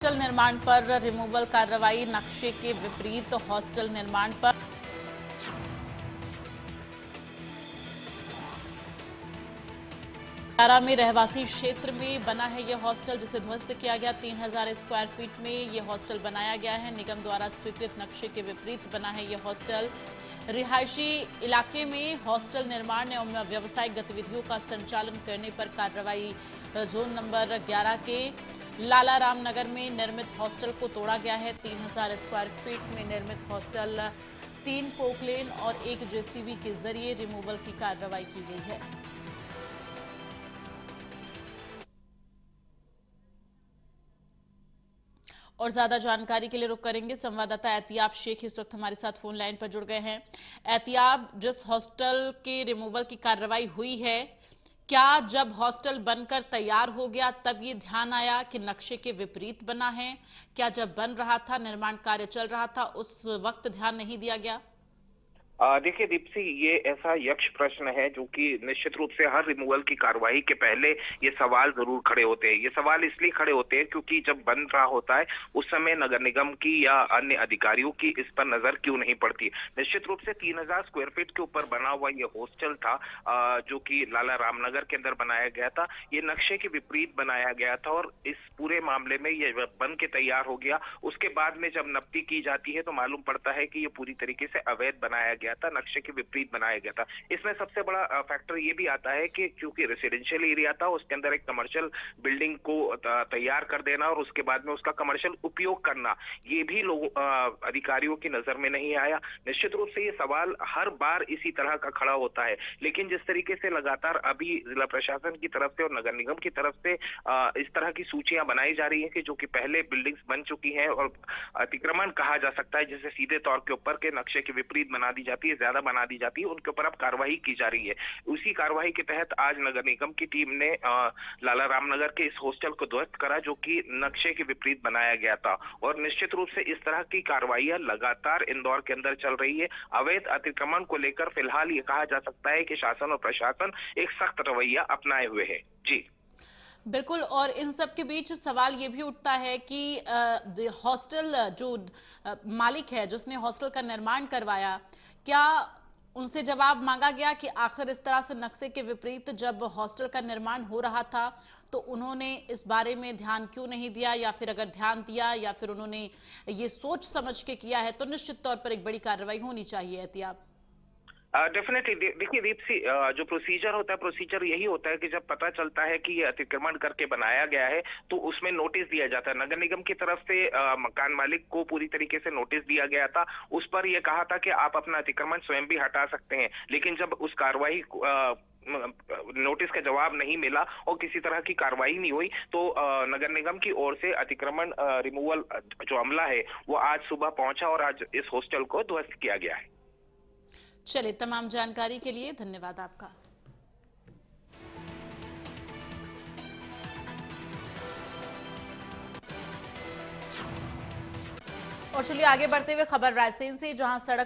Hostel निर्माण पर removal कार्रवाई नक्शे के विपरीत हॉस्टल निर्माण पर आरा में रहवासी क्षेत्र में बना है यह हॉस्टल जिसे ध्वस्त किया गया। 3000 स्क्वायर फीट में यह हॉस्टल बनाया गया है। निगम द्वारा स्वीकृत नक्शे के विपरीत बना है यह हॉस्टल। रिहायशी इलाके में हॉस्टल निर्माण एवं व्यावसायिक गतिविधियों का संचालन करने पर कार्रवाई। जोन नंबर 11 के लाला राम नगर में निर्मित हॉस्टल को तोड़ा गया है। 3000 स्क्वायर फीट में निर्मित हॉस्टल 3 पोकलेन और 1 जेसीबी के जरिए रिमूवल की कार्रवाई की गई है। और ज्यादा जानकारी के लिए रुक करेंगे संवाददाता एहतियाब शेख इस वक्त हमारे साथ फोन लाइन पर जुड़ गए हैं। एहतियाब, जिस हॉस्टल के रिमूवल की कार्रवाई हुई है, क्या जब हॉस्टल बनकर तैयार हो गया तब ये ध्यान आया कि नक्शे के विपरीत बना है? क्या जब बन रहा था, निर्माण कार्य चल रहा था, उस वक्त ध्यान नहीं दिया गया? देखिए दीप्ति, ये ऐसा यक्ष प्रश्न है जो कि निश्चित रूप से हर रिमूवल की कार्रवाई के पहले ये सवाल जरूर खड़े होते हैं। ये सवाल इसलिए खड़े होते हैं क्योंकि जब बन रहा होता है उस समय नगर निगम की या अन्य अधिकारियों की इस पर नजर क्यों नहीं पड़ती। निश्चित रूप से 3000 स्क्वायर फीट के ऊपर बना हुआ ये हॉस्टल था, जो कि लाला रामनगर के अंदर बनाया गया था। ये नक्शे के विपरीत बनाया गया था और इस पूरे मामले में ये बन के तैयार हो गया। उसके बाद में जब नपती की जाती है तो मालूम पड़ता है कि ये पूरी तरीके से अवैध बनाया गया था, नक्शे के विपरीत बनाया गया था। इसमें सबसे बड़ा फैक्टर ये भी आता है कि क्योंकि रेसिडेंशियल एरिया था, उसके अंदर एक कमर्शियल बिल्डिंग को तैयार कर देना और उसके बाद में उसका कमर्शियल उपयोग करना, ये भी लोगों अधिकारियों की नजर में नहीं आया। निश्चित रूप से ये सवाल हर बार इसी तरह का खड़ा होता है, लेकिन जिस तरीके से लगातार अभी जिला प्रशासन की तरफ से और नगर निगम की तरफ से इस तरह की सूचियां बनाई जा रही है कि जो कि पहले बिल्डिंग्स बन चुकी हैं और अतिक्रमण कहा जा सकता है, जिसे सीधे तौर के ऊपर के नक्शे के विपरीत बना दी जाती है, ज्यादा बना दी जाती है, उनके ऊपर अब कार्रवाई की जा रही है। उसी कार्रवाई के तहत आज नगर निगम की टीम ने लाला रामनगर के इस हॉस्टल को ध्वस्त करा जो कि नक्शे के विपरीत बनाया गया था। और निश्चित रूप से इस तरह की कार्रवाइयां लगातार इंदौर के अंदर चल रही है। अवैध अतिक्रमण को लेकर फिलहाल ये कहा जा सकता है कि शासन और प्रशासन एक सख्त रवैया अपनाए हुए है। जी बिल्कुल। और इन सब के बीच सवाल ये भी उठता है कि हॉस्टल जो मालिक है, जिसने हॉस्टल का निर्माण करवाया, क्या उनसे जवाब मांगा गया कि आखिर इस तरह से नक्शे के विपरीत जब हॉस्टल का निर्माण हो रहा था तो उन्होंने इस बारे में ध्यान क्यों नहीं दिया, या फिर अगर ध्यान दिया या फिर उन्होंने ये सोच समझ के किया है तो निश्चित तौर पर एक बड़ी कार्रवाई होनी चाहिए। एहतियाब डेफिनेटली देखिए दीप्ति, जो प्रोसीजर होता है, प्रोसीजर यही होता है कि जब पता चलता है कि ये अतिक्रमण करके बनाया गया है तो उसमें नोटिस दिया जाता है। नगर निगम की तरफ से मकान मालिक को पूरी तरीके से नोटिस दिया गया था। उस पर यह कहा था कि आप अपना अतिक्रमण स्वयं भी हटा सकते हैं, लेकिन जब उस कार्रवाई नोटिस का जवाब नहीं मिला और किसी तरह की कार्रवाई नहीं हुई तो नगर निगम की ओर से अतिक्रमण रिमूवल जो अमला है वो आज सुबह पहुंचा और आज इस हॉस्टल को ध्वस्त किया गया है। चलिए, तमाम जानकारी के लिए धन्यवाद आपका। और चलिए आगे बढ़ते हुए खबर रायसेन से, जहां सड़क